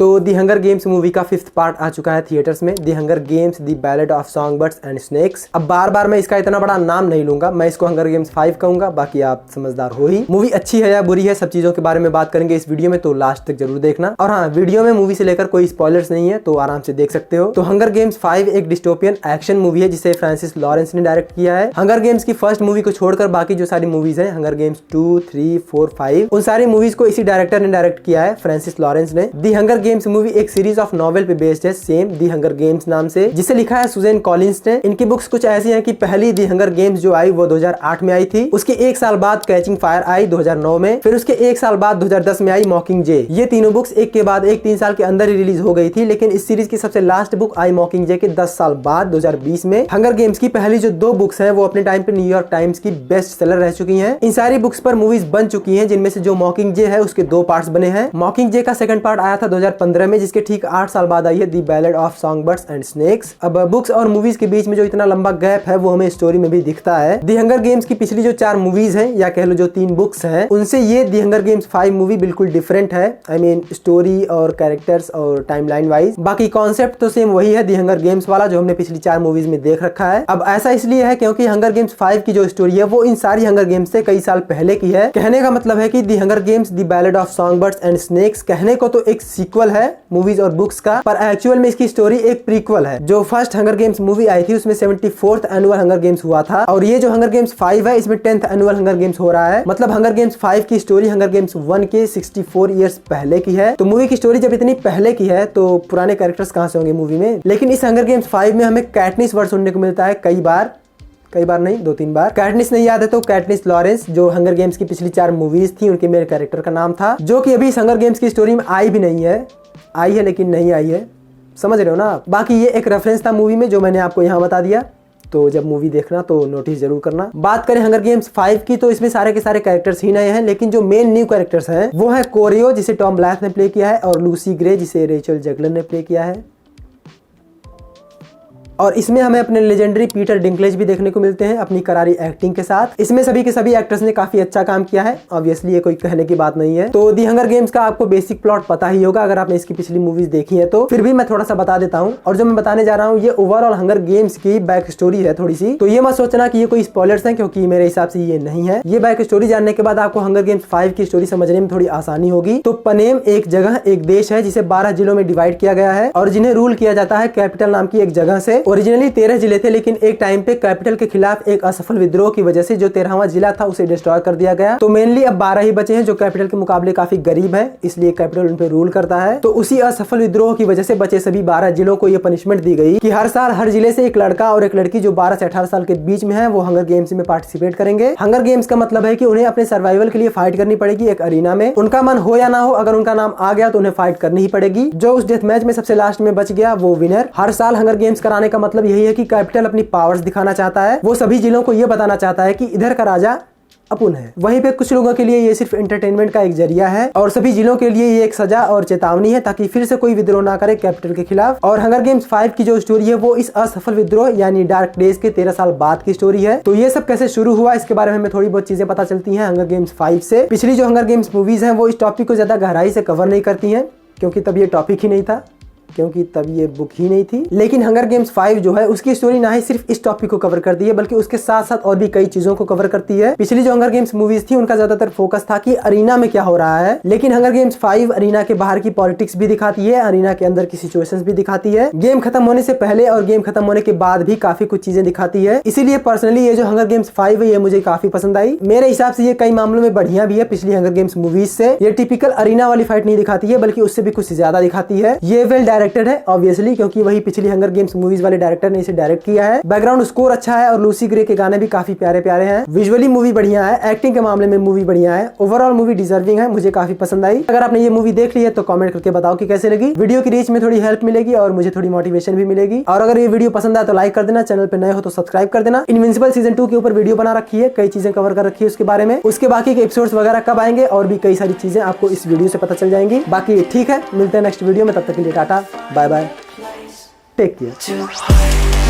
तो दी hunger games movie का 5th part आ चुका है थिएटर्स में, the hunger games the ballad of songbirds and snakes. अब बार बार मैं इसका इतना बड़ा नाम नहीं लूंगा, मैं इसको हंगर गेम्स 5 कहूंगा, बाकी आप समझदार हो ही। मूवी अच्छी है या बुरी है, सब चीजों के बारे में बात करेंगे इस वीडियो में, तो लास्ट तक जरूर देखना। और हाँ, वीडियो में मूवी से लेकर कोई स्पॉयलर्स नहीं है, तो आराम से देख सकते हो। तो हंगर गेम्स 5 एक डिस्टोपियन एक्शन मूवी है जिसे फ्रांसिस लॉरेंस ने डायरेक्ट किया है। हंगर गेम्स की फर्स्ट मूवी को छोड़कर बाकी जो सारी मूवीज हैं, हंगर गेम्स 2, 3, 4, 5, उन सारी मूवीज को इसी डायरेक्टर ने डायरेक्ट किया है, फ्रांसिस लॉरेंस ने। दी हंगर गेम्स मूवी एक सीरीज ऑफ नॉवेल पे बेस्ड है, सेम दी हंगर गेम्स नाम से, जिसे लिखा है सुजैन कॉलिंस ने। इनकी बुक्स कुछ ऐसी हैं कि पहली दी हंगर गेम्स जो आई वो 2008 में आई थी, उसके एक साल बाद कैचिंग फायर आई 2009 में, फिर उसके एक साल बाद 2010 में आई मॉकिंग जे। ये तीनों बुक्स एक के बाद एक 3 साल के अंदर ही रिलीज हो गई थी, लेकिन इस सीरीज की सबसे लास्ट बुक आई मॉकिंग जे के 10 साल बाद 2020 में। हंगर गेम्स की पहली जो 2 बुक्स हैं वो अपने टाइम पे न्यूयॉर्क टाइम्स की बेस्ट सेलर रह चुकी हैं। इन सारी बुक्स पर मूवीज बन चुकी हैं, जिनमें से जो मॉकिंग जे है उसके 2 पार्ट्स बने हैं। मॉकिंग जे का सेकंड पार्ट आया था 2015 में, जिसके ठीक 8 साल बाद आई है दी ballad of songbirds and snakes. अब बुक्स और मूवीज के बीच में जो इतना लंबा गैप है वो हमें स्टोरी में भी दिखता है। दी हंगर गेम्स की पिछली जो 4 मूवीज हैं, या कह लो जो 3 बुक्स हैं, उनसे ये दी हंगर गेम्स 5 मूवी बिल्कुल डिफरेंट है। आई मीन स्टोरी और कैरेक्टर्स और टाइमलाइन वाइज। बाकी कॉन्सेप्ट तो सेम वही है दी हंगर गेम्स वाला जो हमने पिछली 4 मूवीज में देख रखा है। अब ऐसा इसलिए है क्योंकि हंगर गेम्स 5 की जो स्टोरी है वो इन सारी हंगर गेम्स से कई साल पहले की है। कहने का मतलब है कि the hunger games the ballad of songbirds and snakes कहने को तो एक सीक्वल है मूवीज और बुक्स का, पर एक्चुअल में इसकी स्टोरी एक प्रीक्वल है। जो फर्स्ट हंगर गेम्स मूवी आई थी उसमें 74th एनुअल हंगर गेम्स हुआ था, और ये जो हंगर गेम्स 5 है इसमें 10th एनुअल हंगर गेम्स हो रहा है। मतलब हंगर गेम्स 5 की स्टोरी हंगर गेम्स 1 के 64 इयर्स पहले की है। तो मूवी की स्टोरी जब इतनी पहले की है तो पुराने कैरेक्टर्स कहां से होंगे मूवी में। लेकिन इस हंगर गेम्स 5 में हमें कैटनिस वर्ड सुनने को मिलता है कई बार नहीं 2-3 बार। कैटनिस नहीं याद है तो कैटनिस लॉरेंस, जो हंगर गेम्स की पिछली 4 मूवीज थी उनके मेन कैरेक्टर का नाम था, जो कि अभी इस हंगर गेम्स की स्टोरी में आई भी नहीं है, आई है लेकिन नहीं आई है, समझ रहे हो ना। बाकी ये एक रेफरेंस था मूवी में जो मैंने आपको यहाँ बता दिया, तो जब मूवी देखना तो नोटिस जरूर करना। बात करें हंगर गेम्स 5 की तो इसमें सारे के सारे कैरेक्टर्स ही नए हैं, लेकिन जो मेन न्यू कैरेक्टर्स हैं वो है कोरियो जिसे टॉम ब्लैथ ने प्ले किया है, और लूसी ग्रे जिसे रेचल जगलर ने प्ले किया है। और इसमें हमें अपने लेजेंडरी पीटर डिंकलेज भी देखने को मिलते हैं अपनी करारी एक्टिंग के साथ। इसमें सभी के सभी एक्टर्स ने काफी अच्छा काम किया है, ऑब्वियसली ये कोई कहने की बात नहीं है। तो दी हंगर गेम्स का आपको बेसिक प्लॉट पता ही होगा अगर आपने इसकी पिछली मूवीज देखी है तो, फिर भी मैं थोड़ा सा बता देता हूँ। और जो मैं बताने जा रहा हूँ ये ओवरऑल हंगर गेम्स की बैक स्टोरी है थोड़ी सी, तो ये मत सोचना कि ये कोई स्पॉयलर्स है, क्योंकि मेरे हिसाब से ये नहीं है। ये बैक स्टोरी जानने के बाद आपको हंगर गेम्स 5 की स्टोरी समझने में थोड़ी आसानी होगी। तो पनेम एक जगह, एक देश है जिसे 12 जिलों में डिवाइड किया गया है, और जिन्हें रूल किया जाता है कैपिटल नाम की एक जगह से। ओरिजिनली 13 जिले थे, लेकिन एक टाइम पे कैपिटल के खिलाफ एक असफल विद्रोह की वजह से जो 13वां जिला था उसे डिस्ट्रॉय कर दिया गया। तो मेनली अब 12 ही बचे हैं जो कैपिटल के मुकाबले काफी गरीब हैं, इसलिए कैपिटल उन पे रूल करता है। तो उसी असफल विद्रोह की वजह से बचे सभी 12 जिलों को ये पनिशमेंट दी गई कि हर साल हर जिले से एक लड़का और एक लड़की जो 12 से 18 साल के बीच में है वो हंगर गेम्स में पार्टिसिपेट करेंगे। हंगर गेम्स का मतलब है कि उन्हें अपने सर्वाइवल के लिए फाइट करनी पड़ेगी एक अरीना में। उनका मन हो या ना हो, अगर उनका नाम आ गया तो उन्हें फाइट करनी ही पड़ेगी। जो उस डेथ मैच में सबसे लास्ट में बच गया वो विनर। हर साल हंगर गेम्स कराने का मतलब यही है कि कैपिटल अपनी पावर्स दिखाना चाहता है, वो सभी जिलों को यह बताना चाहता है कि इधर का राजा अपुन है। वहीं पे कुछ लोगों के लिए ये सिर्फ एंटरटेनमेंट का एक जरिया है, और सभी जिलों के लिए ये एक सजा और चेतावनी है ताकि फिर से कोई विद्रोह ना करे कैपिटल के खिलाफ। और हंगर गेम्स 5 की जो स्टोरी है वो इस असफल विद्रोह यानी डार्क डेज के 13 साल बाद की स्टोरी है। तो ये सब कैसे शुरू हुआ इसके बारे में हमें थोड़ी बहुत चीजें पता चलती हैं हंगर गेम्स 5 से। पिछली जो हंगर गेम्स मूवीज हैं वो इस टॉपिक को ज्यादा गहराई से कवर नहीं करती हैं, क्योंकि तब ये टॉपिक ही नहीं था, क्योंकि तब ये बुक ही नहीं थी। लेकिन हंगर गेम्स 5 जो है उसकी स्टोरी ना ही सिर्फ इस टॉपिक को कवर करती है, बल्कि उसके साथ साथ और भी कई चीजों को कवर करती है। पिछली जो हंगर गेम्स मूवीज थी उनका ज्यादातर फोकस था कि अरीना में क्या हो रहा है, लेकिन हंगर गेम्स 5 अरीना के बाहर की पॉलिटिक्स भी दिखाती है, अरीना के अंदर की सिचुएशंस भी दिखाती है, गेम खत्म होने से पहले और गेम खत्म होने के बाद भी काफी कुछ चीजें दिखाती है। इसीलिए पर्सनली ये जो हंगर गेम्स 5 है ये मुझे काफी पसंद आई। मेरे हिसाब से ये कई मामलों में बढ़िया भी है पिछली हंगर गेम्स मूवीज से। ये टिपिकल अरीना वाली फाइट नहीं दिखाती है, बल्कि उससे भी कुछ ज्यादा दिखाती है। ये वेल डायरेक्टेड है ऑब्वियसली, क्योंकि वही पिछली हंगर गेम्स मूवीज वाले डायरेक्टर ने इसे डायरेक्ट किया है। बैकग्राउंड स्कोर अच्छा है और लूसी ग्रे के गाने भी काफी प्यारे प्यारे हैं। विजुअली मूवी बढ़िया है, एक्टिंग के मामले में मूवी बढ़िया है, ओवरऑल मूवी डिजर्विंग है, मुझे काफी पसंद आई। अगर आपने ये मूवी देख ली है तो कमेंट करके बताओ कि कैसे लगी। वीडियो की रीच में थोड़ी हेल्प मिलेगी और मुझे थोड़ी मोटिवेशन भी मिलेगी। और अगर ये वीडियो पसंद आए तो लाइक कर देना, चैनल पे नए हो तो सब्सक्राइब कर देना। इनविंसिबल सीजन 2 के ऊपर वीडियो बना रखी है, कई चीजें कवर कर रखी है उसके बारे में। उसके बाकी के एपिसोड्स वगैरह कब आएंगे और भी कई सारी चीजें आपको इस वीडियो से पता चल जाएंगी। बाकी ठीक है, मिलते हैं नेक्स्ट वीडियो में, तब तक के लिए tata bye bye, take care.